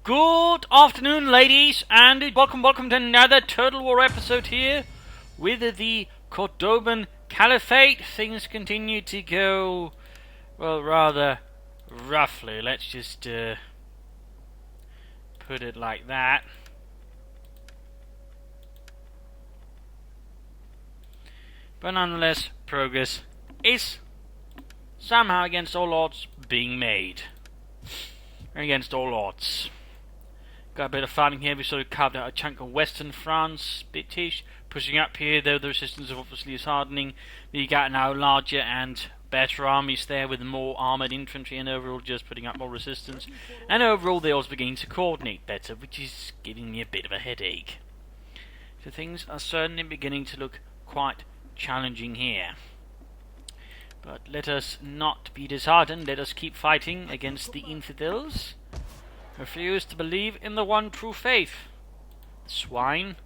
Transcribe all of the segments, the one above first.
Good afternoon, ladies, and welcome to another Total War episode here with the Cordoban Caliphate. Things continue to go, well, rather roughly. Let's just put it like that. But nonetheless, progress is somehow against all odds being made. Against all odds. Got a bit of fighting here. We sort of carved out a chunk of western France, British, pushing up here, though the resistance obviously is hardening. We got now larger and better armies there with more armoured infantry, and overall just putting up more resistance. And overall they also begin to coordinate better, which is giving me a bit of a headache. So things are certainly beginning to look quite challenging here. But let us not be disheartened. Let us keep fighting against the infidels. Refuse to believe in the one true faith. Swine.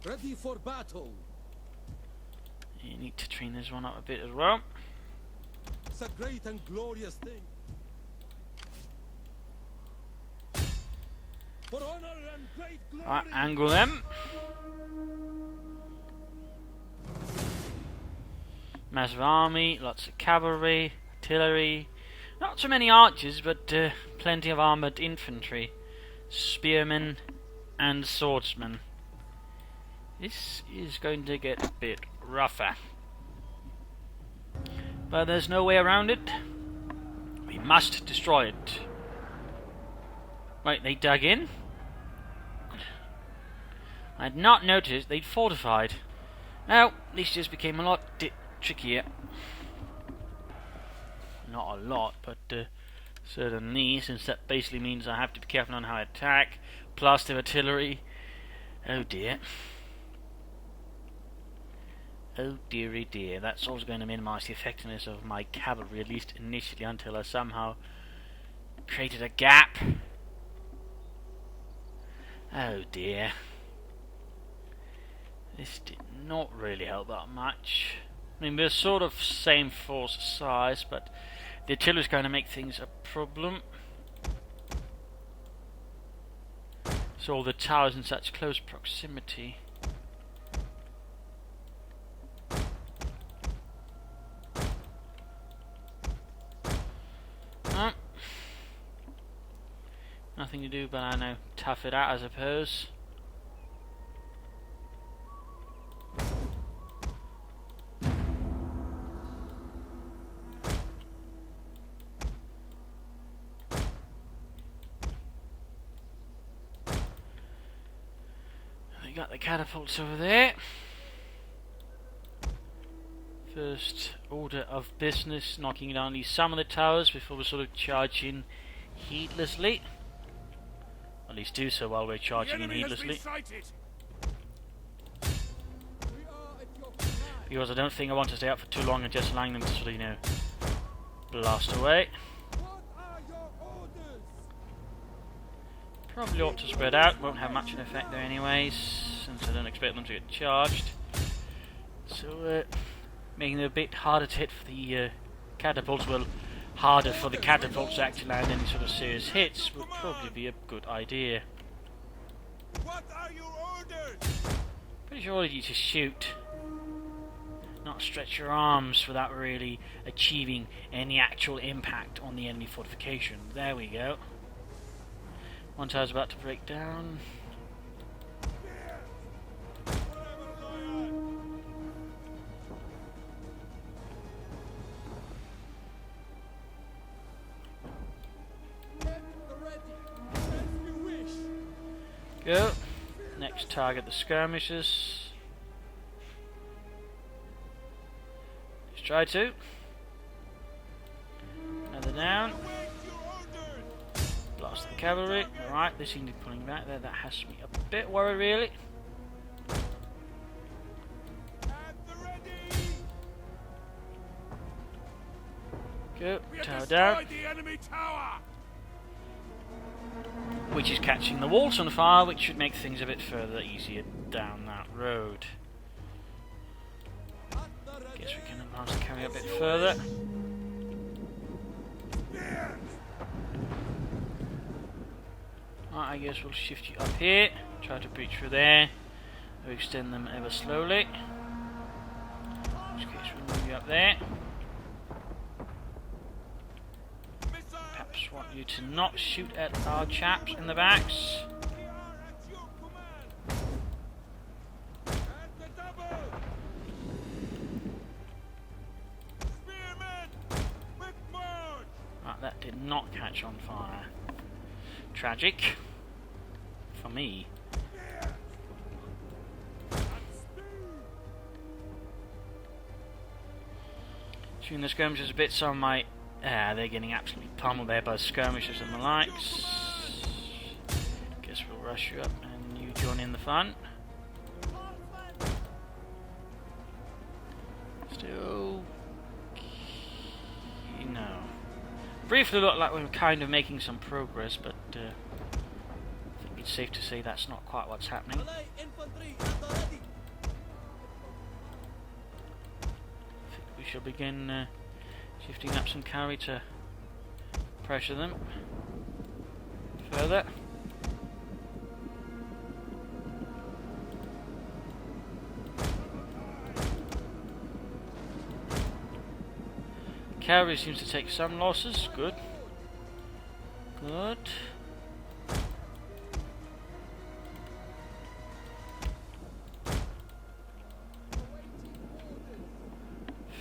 Ready for battle. You need to train this one up a bit as well. It's a great and glorious thing. For honor and great glory. Right, angle them. Massive army, lots of cavalry, artillery. Not so many archers, but plenty of armoured infantry, spearmen and swordsmen. This is going to get a bit rougher. But there's no way around it. We must destroy it. Right, they dug in. I had not noticed they'd fortified. Now, this just became a lot trickier. Not a lot, but certainly, since that basically means I have to be careful on how I attack, plus the artillery. Oh dear. Oh dearie dear, that's also going to minimise the effectiveness of my cavalry, at least initially, until I somehow created a gap. Oh dear. This did not really help that much. I mean, we're sort of same force size, but the artillery is going to make things a problem. So all the towers in such close proximity. Nothing to do but I know tough it out, I suppose. Got the catapults over there. First order of business, knocking down at least some of the towers before we sort of charge in heedlessly. At least do so while we're charging in heedlessly. Because I don't think I want to stay up for too long and just allowing them to sort of, you know, blast away. Probably ought to spread out, won't have much of an effect there anyways, since I don't expect them to get charged. So, making it a bit harder to hit for the catapults, well, harder for the catapults to actually land any sort of serious hits would probably be a good idea. What are your orders? Pretty sure you just shoot, not stretch your arms without really achieving any actual impact on the enemy fortification. There we go. One tower's about to break down. Go. Next target the skirmishers. Let's try to. Another down. Blast the cavalry. Alright, they seem to be pulling back there. That has me a bit worried, really. Go. Tower down. Which is catching the walls on fire, which should make things a bit further easier down that road. Guess we can advance and carry a bit further. Right, I guess we'll shift you up here. Try to breach through there. We'll extend them ever slowly. In which case we'll move you up there. Perhaps want you to not shoot at our chaps in the backs. Right, that did not catch on fire. Tragic. For me. Shooting the skirmishers a bit, some might... they're getting absolutely pummeled there by skirmishers and the likes. Guess we'll rush you up and you join in the fun. Still... you know... briefly looked like we were kind of making some progress, but I think it's safe to say that's not quite what's happening. We shall begin shifting up some carry to pressure them further. Cavalry seems to take some losses. Good. Good.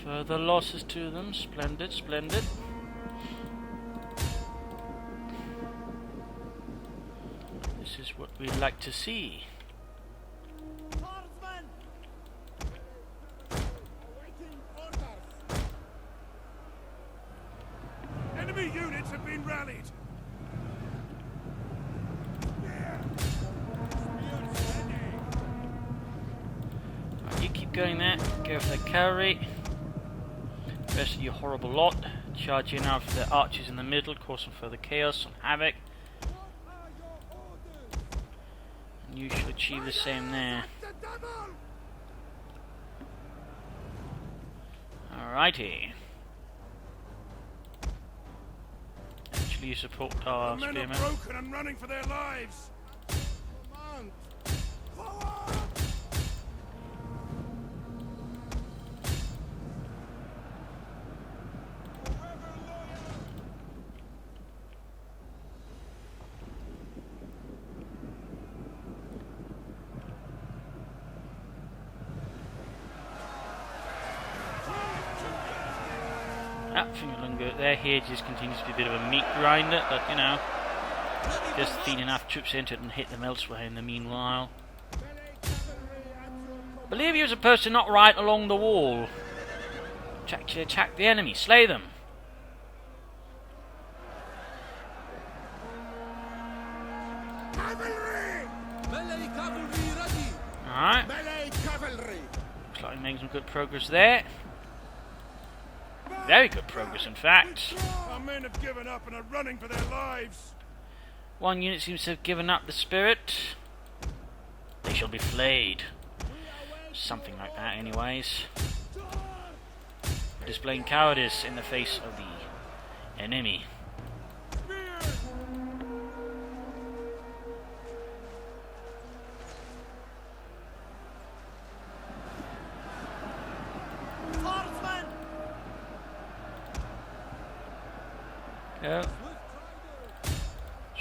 Further losses to them. Splendid, splendid. This is what we like to see. Enemy units have been rallied. Right, you keep going there. Go for the cavalry. The rest of your horrible lot. Charge in after the archers in the middle, cause some further chaos and havoc. And you should achieve the same there. Alrighty. Actually, you support our The men spearmen. are broken and running for their lives. Things are looking good there. Here just continues to be a bit of a meat grinder, but you know, just feed enough troops into it and hit them elsewhere in the meanwhile. I believe you're supposed to not ride along the wall. Actually attack the enemy, slay them. Cavalry! Melee cavalry ready! Alright, Melee cavalry! looks like we're making some good progress there. Very good progress, in fact. Our men have given up and are running for their lives. One unit seems to have given up the spirit. They shall be flayed. Something like that, anyways. Displaying cowardice in the face of the enemy. Go.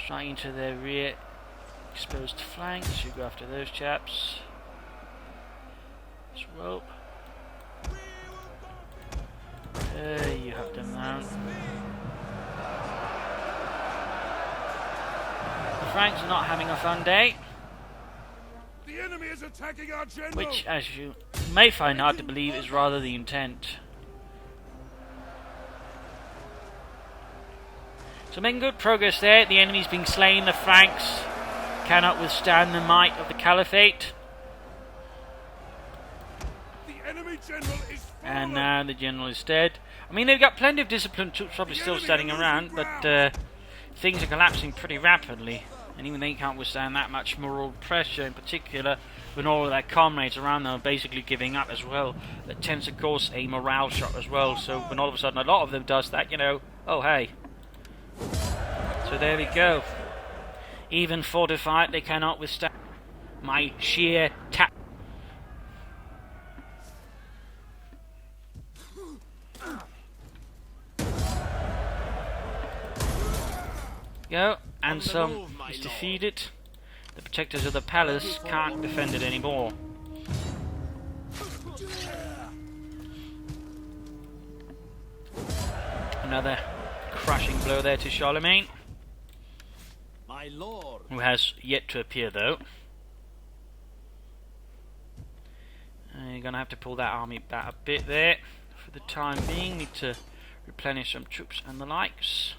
Straight into their rear exposed flanks. You go after those chaps as well. You have them down. The Franks are not having a fun day, The enemy is attacking our general. which, as you may find hard to believe, is rather the intent. So making good progress there. The enemy's being slain. The Franks cannot withstand the might of the Caliphate. The enemy general is fallen. And now the general is dead. I mean, they've got plenty of disciplined troops probably still standing around, but things are collapsing pretty rapidly. And even they can't withstand that much moral pressure, in particular when all of their comrades around them are basically giving up as well. That tends to cause a morale shock as well. So when all of a sudden a lot of them does that, you know, oh hey. So there we go. Even fortified, they cannot withstand my sheer Go, Ansem is defeated. The protectors of the palace can't defend it anymore. Another crushing blow there to Charlemagne, My lord. who has yet to appear though. You're gonna have to pull that army back a bit there for the time being. Need to replenish some troops and the likes.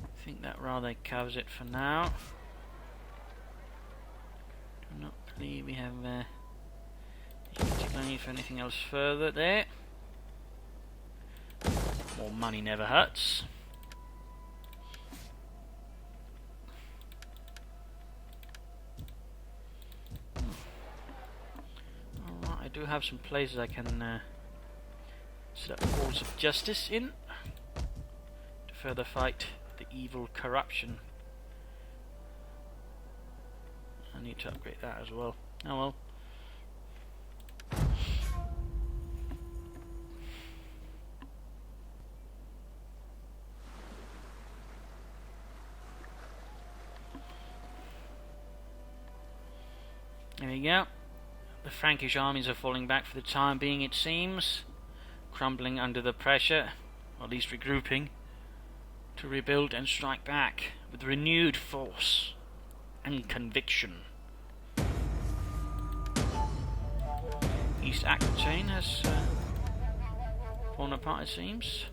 I think that rather covers it for now. Do not believe we have any particular need for anything else further there. More money never hurts. Alright, I do have some places I can set up walls of justice in to further fight the evil corruption. I need to upgrade that as well. Oh well. There we go. The Frankish armies are falling back for the time being, it seems, crumbling under the pressure, or at least regrouping, to rebuild and strike back with renewed force and conviction. East Aquitaine has fallen apart, it seems.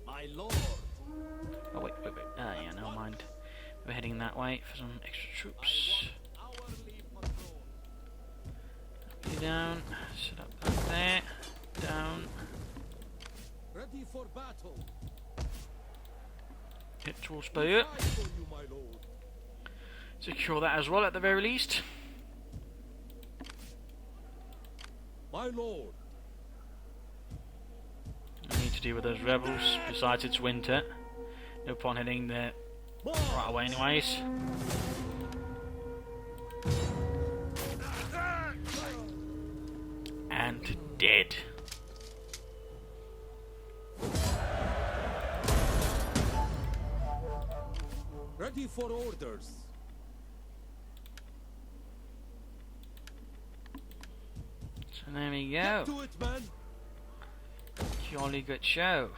My lord. Oh wait. Yeah, never mind. We're heading that way for some extra troops. Down, set up that there, down. Ready for battle. Hit towards Bayeux. Secure that as well at the very least. My lord. I need to deal with those rebels, besides it's winter. No point heading there right away anyways. And dead. Ready for orders. So there we go. Get to it, man. Jolly good show.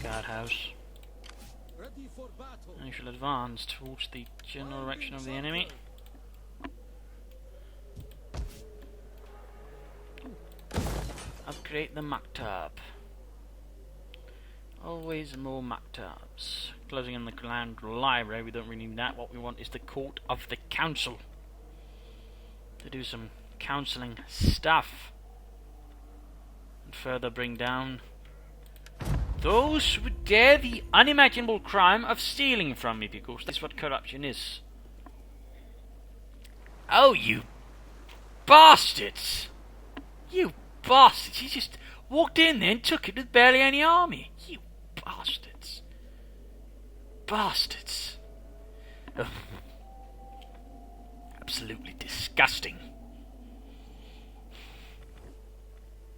Guardhouse. Ready for battle. I shall advance towards the general direction of the enemy. Upgrade the Maktab. Always more Maktabs. Closing in the Grand Library, we don't really need that. What we want is the Court of the Council. To do some counselling stuff. And further bring down those who would dare the unimaginable crime of stealing from me, because that's what corruption is. Oh, you bastards! You bastards! You just walked in there and took it with barely any army. You bastards! Bastards! Ugh. Absolutely disgusting.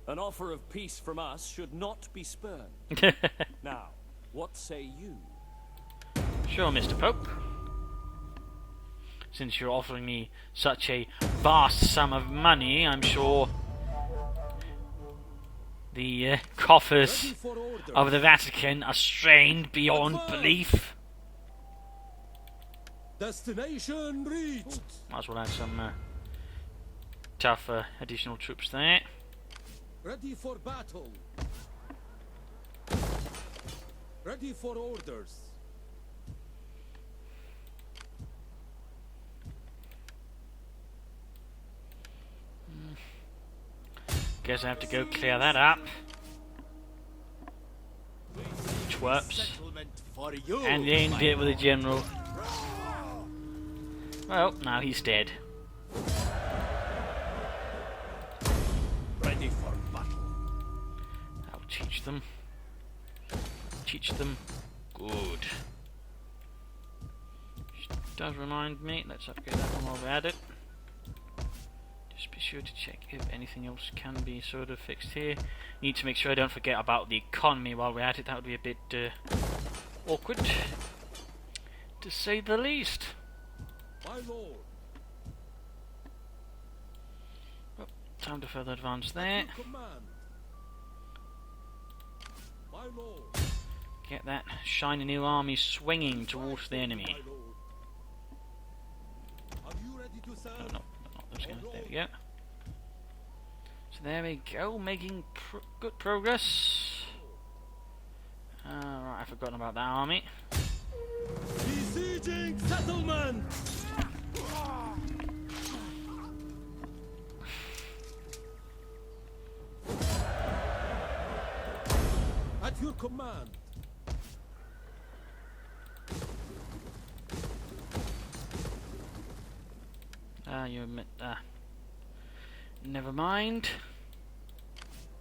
An offer of peace from us should not be spurned. Now, what say you? Sure, Mr. Pope. Since you're offering me such a vast sum of money, I'm sure the coffers of the Vatican are strained beyond belief. Destination reached. Might as well have some tough additional troops there. Ready for battle. Ready for orders. Guess I have to go clear that up. Twerps. For you. And end it with a general. Well, now he's dead. Ready for battle. I'll teach them. teach them. Good. Which does remind me, let's upgrade that one while we're at it. Just be sure to check if anything else can be sort of fixed here. Need to make sure I don't forget about the economy while we're at it. That would be a bit awkward, to say the least. My lord. Well, time to further advance there. Your command. My lord. Get that shiny new army swinging towards the enemy. My lord. Are you ready to serve? Oh, no, not those guys. There we go. So there we go, making good progress. Right, I've forgotten about that army. Besieging settlement. At your command. You admit, never mind.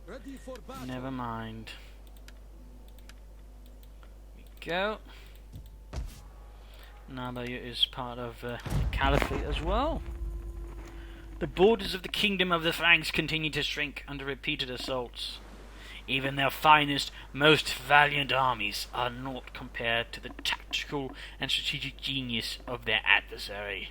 Ready for battle. Never mind. Here we go. Nabayu is part of the Caliphate as well. The borders of the kingdom of the Franks continue to shrink under repeated assaults. Even their finest, most valiant armies are not compared to the tactical and strategic genius of their adversary.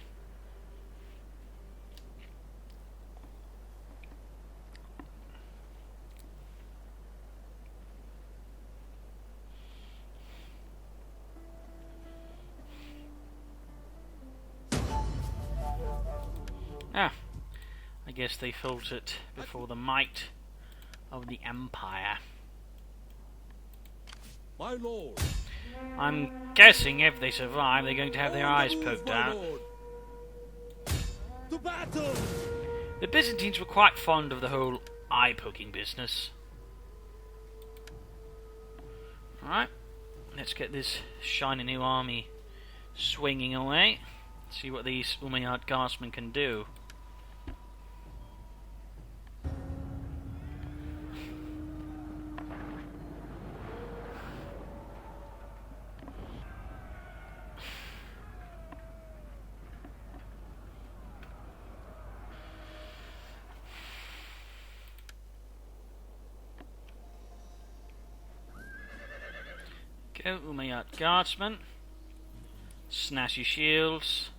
I guess they felt it before the might of the Empire. My lord. I'm guessing if they survive, they're going to have their eyes poked out. To battle. The Byzantines were quite fond of the whole eye-poking business. Alright, let's get this shiny new army swinging away. See what these Umayyad guardsmen can do. Go, Umayyad guardsmen. Snazzy shields.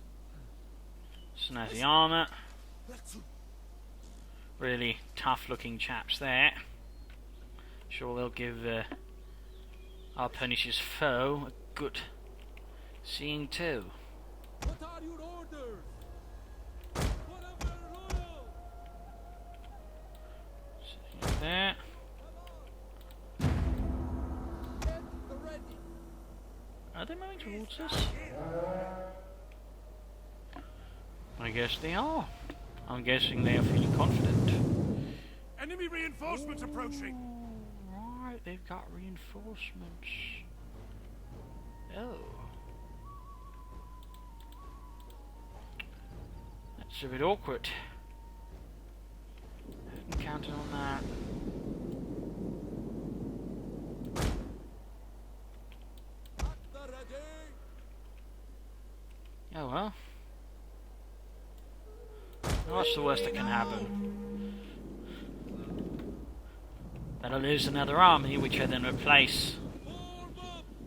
Snazzy armour. Really tough looking chaps there. Sure they'll give our Punish's foe a good seeing too. What are your orders? Whatever royal. Sitting there. Get ready. Are they moving towards us? I guess they are. I'm guessing they are feeling confident. Enemy reinforcements approaching. Right, they've got reinforcements. Oh. That's a bit awkward. Hadn't counted on that. At the ready. Oh well. What's the worst that can happen? They'll lose another army, which I then replace.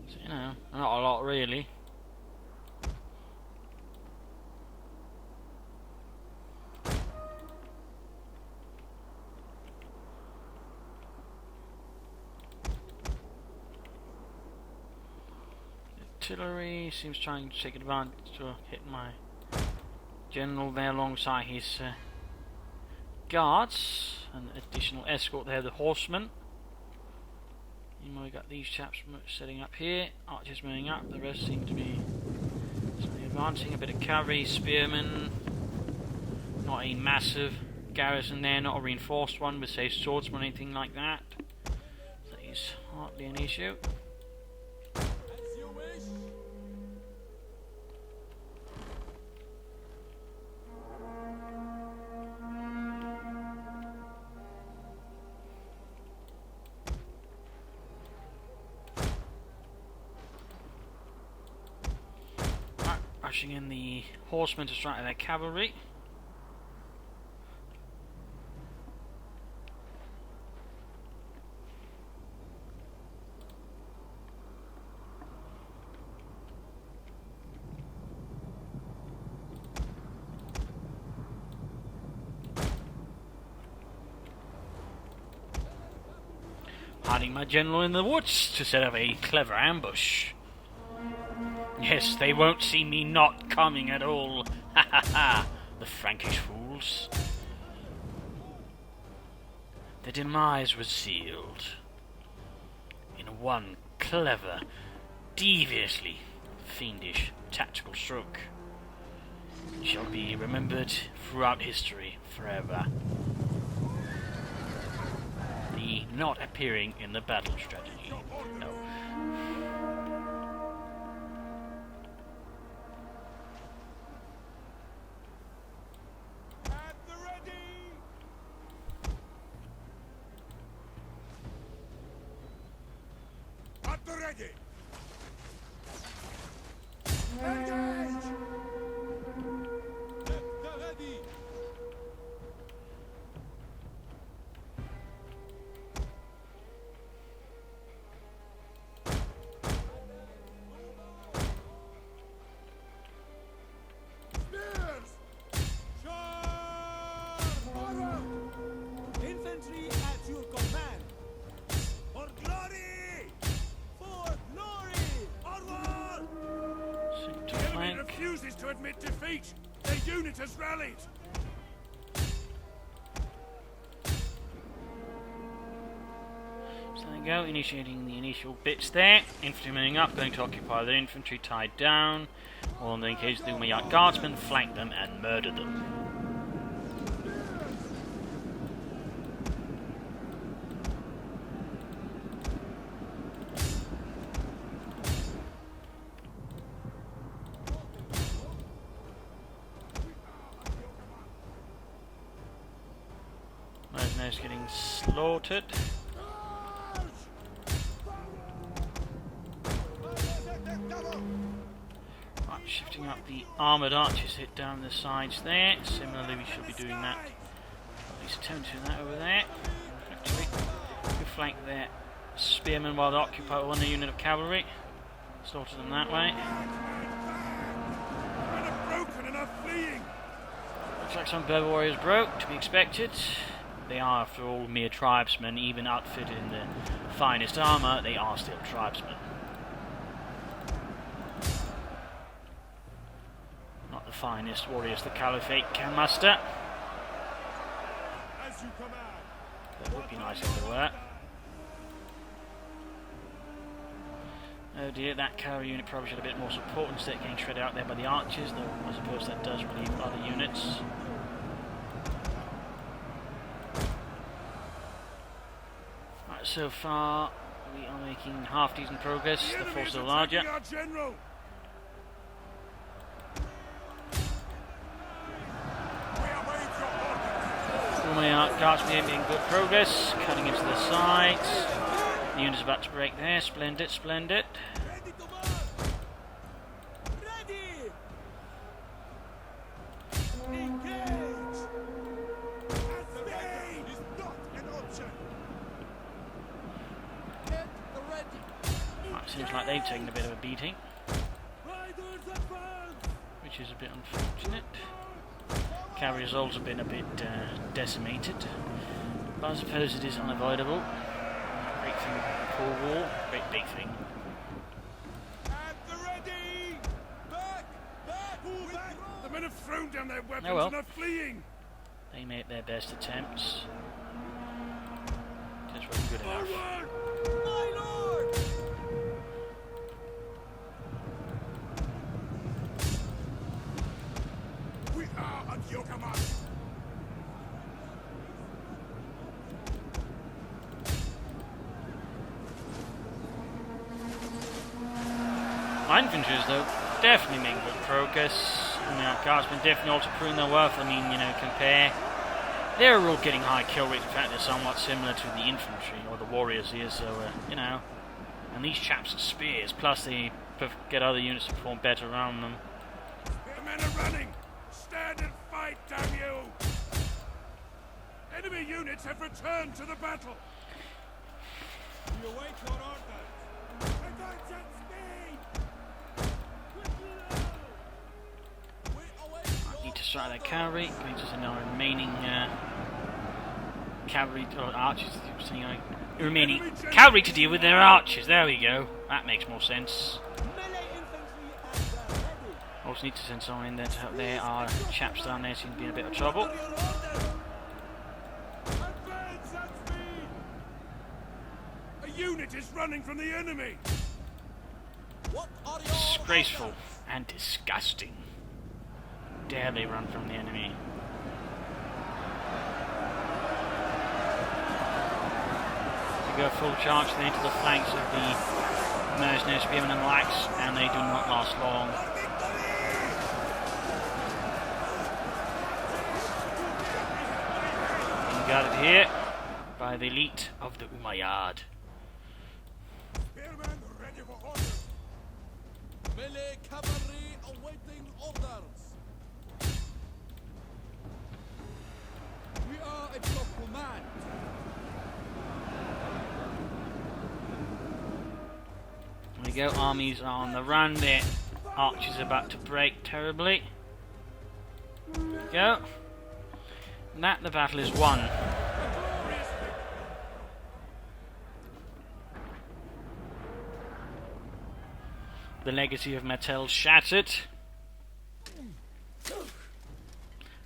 So, you know, not a lot really. Artillery seems trying to take advantage to hit my general there alongside his guards. An additional escort there, the horsemen. Meanwhile, we got these chaps setting up here. Archers moving up. The rest seem to be advancing. A bit of cavalry, spearmen. Not a massive garrison there. Not a reinforced one with, say, swordsmen or anything like that. That is hardly an issue. As you wish. pushing in the horsemen to strike their cavalry. Hiding my general in the woods to set up a clever ambush. Yes, they won't see me not coming at all. Ha ha ha! The Frankish fools. Their demise was sealed in one clever, deviously fiendish tactical stroke. It shall be remembered throughout history forever. The not appearing in the battle strategy. No. At the ready! At the ready! Engage! At the ready. Spears! Charge! Infantry at your command. For glory! For glory. Onward! Seek to The enemy flank. refuses to admit defeat. Their unit has rallied. So there you go, initiating the initial bits there. Infantry moving up, going to occupy their infantry tied down. Or in the case of the Umayyad guardsmen, flank them and murder them. Mercenaries getting slaughtered. Right, shifting up the armoured archers hit down the sides there. Similarly, we should be doing that. At least attempting that over there. Actually, we flank their spearmen while they occupy one unit of cavalry. Slaughter them that way. Men are broken and are fleeing. Looks like some Berber warriors broke, to be expected. They are, after all, mere tribesmen. Even outfitted in the finest armour, they are still tribesmen. Not the finest warriors the Caliphate can muster. As you command. That would be nice if they were. Oh dear, that cavalry unit probably should have a bit more support instead of getting shredded out there by the archers, though I suppose that does relieve other units. Right, so far we are making half decent progress. The enemy forces is are larger. attacking our general. We await your orders. Umayyad guardsmen making good progress, cutting into the sides. The unit's about to break there. Splendid, splendid. Ready to march. Ready. Engage. Spain is not an option. At the ready. Right, seems like they've taken a bit of a beating, Riders advance. which is a bit unfortunate. Cavalry has also been a bit decimated, but I suppose it is unavoidable. Great thing, for war, great big thing. At the ready. Back. Back. Pull back. The men have thrown down their weapons Oh well. and are fleeing. They made their best attempts. Just wasn't good enough. Forward. My lord. We are at your command. My infantry is, though, definitely making good progress. Guardsmen definitely also proving their worth. I mean, compare. They're all getting high kill rates. In fact, they're somewhat similar to the infantry or the warriors here. So, And these chaps are spears. Plus, they get other units to perform better around them. men are running! Stand and fight, damn you! Enemy units have returned to the battle! We await your orders. Advance at speed! We await your Need to strike their cavalry. Going to send our remaining cavalry or archers. Remaining cavalry to deal with their archers. There we go. That makes more sense. melee infantry at the ready. Also need to send someone in there to help. There are chaps down there seem to be in a bit of trouble. Your orders. Advance at speed! A unit is running from the enemy! What are your Disgraceful orders? and disgusting. Dare they run from the enemy? They go full charge then into the flanks of the mercenary spearmen and lax, and they do not last long. Being guarded here by the elite of the Umayyad. Spearmen ready for orders! Melee cavalry awaiting orders. We are at your command. There we go, armies are on the run, their archers are about to break terribly. There we go. And that the battle is won. The legacy of Mattel shattered.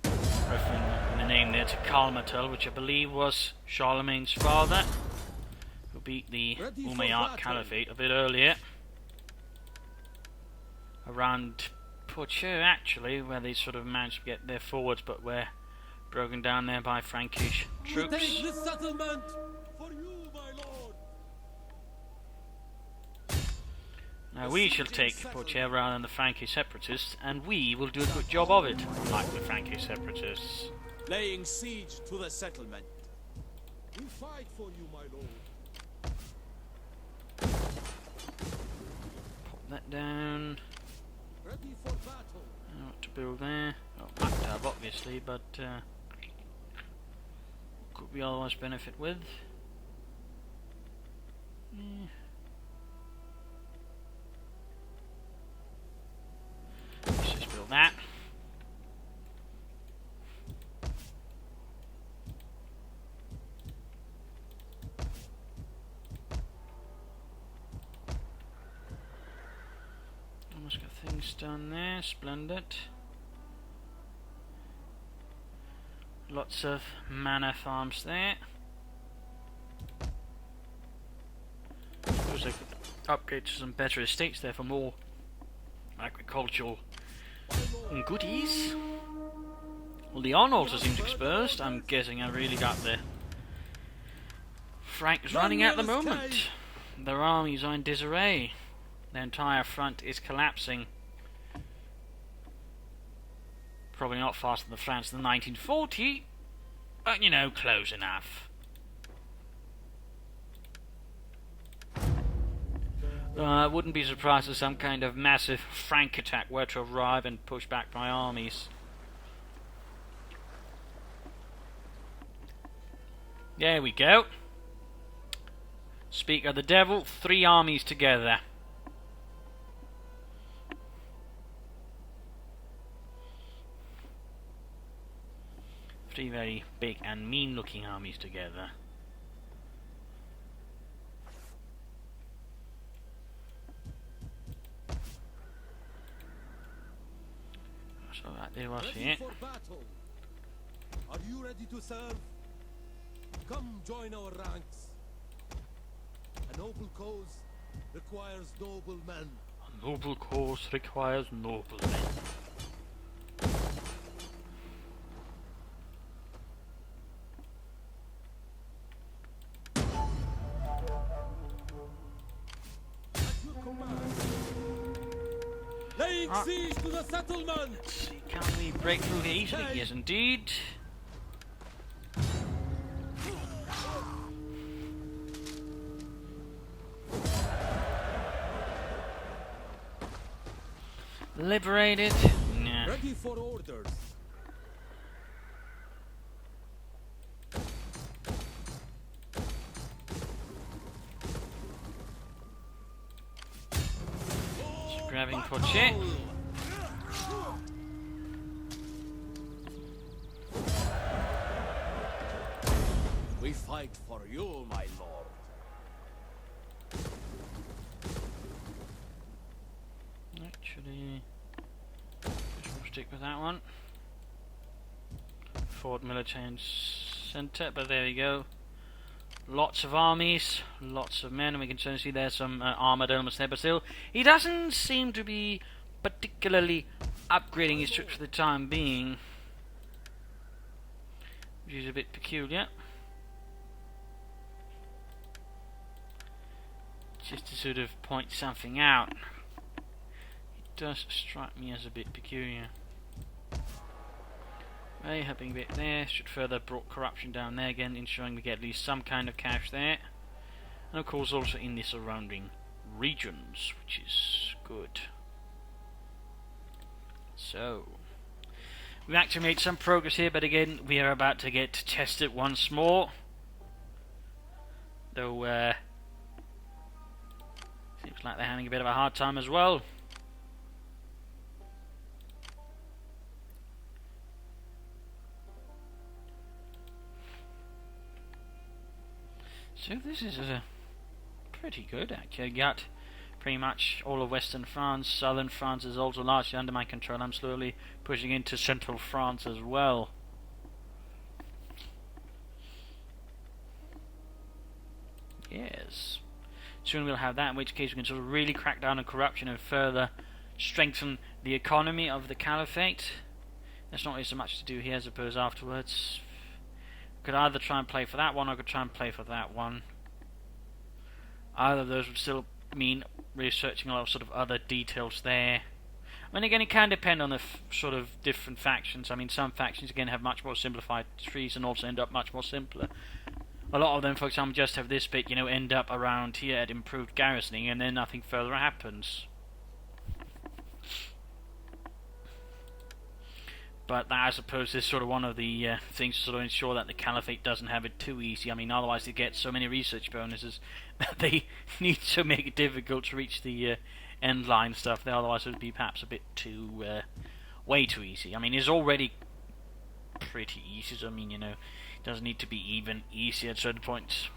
Referring the name there to Karl Mattel, which I believe was Charlemagne's father, who beat the Umayyad Caliphate a bit earlier. Around Poitiers, actually, where they sort of managed to get their forwards, but were broken down there by Frankish troops. Take this settlement for you, my lord. Now we shall take Poitiers rather than the Frankish separatists, and we will do a good job of it, like the Frankish separatists. Laying siege to the settlement. We fight for you, my lord. Pop that down. Ready for battle. What to build there? Well, Mactab obviously, but could we otherwise benefit with? Let's just build that. Almost got things done there, splendid. Lots of manor farms there. Suppose I could upgrade to some better estates there for more agricultural goodies. Well, the Arnolds seem exposed. I'm guessing I really got the Franks running at the moment. Their armies are in disarray. Their entire front is collapsing. Probably not faster than France in 1940, but you know, close enough. I wouldn't be surprised if some kind of massive Frank attack were to arrive and push back my armies. There we go. Speak of the devil, 3 armies together. Three very big and mean looking armies together. So that there was Ready here. for battle. Are you ready to serve? Come join our ranks. A noble cause requires noble men. A noble cause requires noble men. At your command. Laying siege to the settlement. Let's see, can we break through here easily? Yes, indeed. Liberated. Nah. Ready Ready for orders. Grabbing Poche. We fight for you, my lord. Actually, we'll stick with that one. Fort Military Centre, but there we go. Lots of armies, lots of men, and we can certainly see there's some armoured elements there, but still, he doesn't seem to be particularly upgrading his troops for the time being, which is a bit peculiar. Just to sort of point something out, it does strike me as a bit peculiar. Right, helping a bit there, should further brought corruption down there again, ensuring we get at least some kind of cash there. And of course also in the surrounding regions, which is good. So, we've actually made some progress here, but again, we are about to get tested once more. Though, seems like they're having a bit of a hard time as well. So this is pretty good actually. Got pretty much all of Western France. Southern France is also largely under my control. I'm slowly pushing into Central France as well. Yes. Soon we'll have that, in which case we can sort of really crack down on corruption and further strengthen the economy of the Caliphate. There's not really so much to do here, I suppose, afterwards. Could either try and play for that one, or I could try and play for that one. Either of those would still mean researching a lot of sort of other details there. I mean, again, it can depend on the sort of different factions. I mean, some factions again have much more simplified trees and also end up much more simpler. A lot of them, for example, just have this bit, you know, end up around here at improved garrisoning, and then nothing further happens. But that, I suppose, is sort of one of the things to sort of ensure that the Caliphate doesn't have it too easy. I mean, otherwise they get so many research bonuses that they need to make it difficult to reach the end line stuff. Otherwise it would be perhaps a bit too, way too easy. I mean, it's already pretty easy, so I mean, you know, it doesn't need to be even easier at certain points.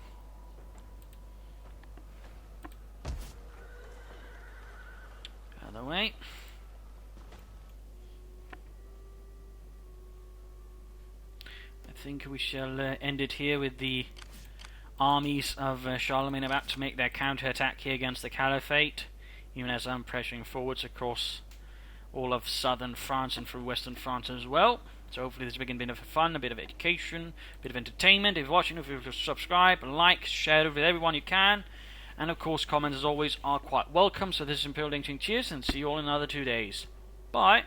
Other way. I think we shall end it here with the armies of Charlemagne about to make their counter-attack here against the Caliphate, even as I'm pressuring forwards across all of southern France and through western France as well. So hopefully this has been a bit of fun, a bit of education, a bit of entertainment. If you're watching, if you subscribe, like, share it with everyone you can, and of course comments as always are quite welcome. So this is Imperial Lynching, cheers, and see you all in another 2 days. Bye!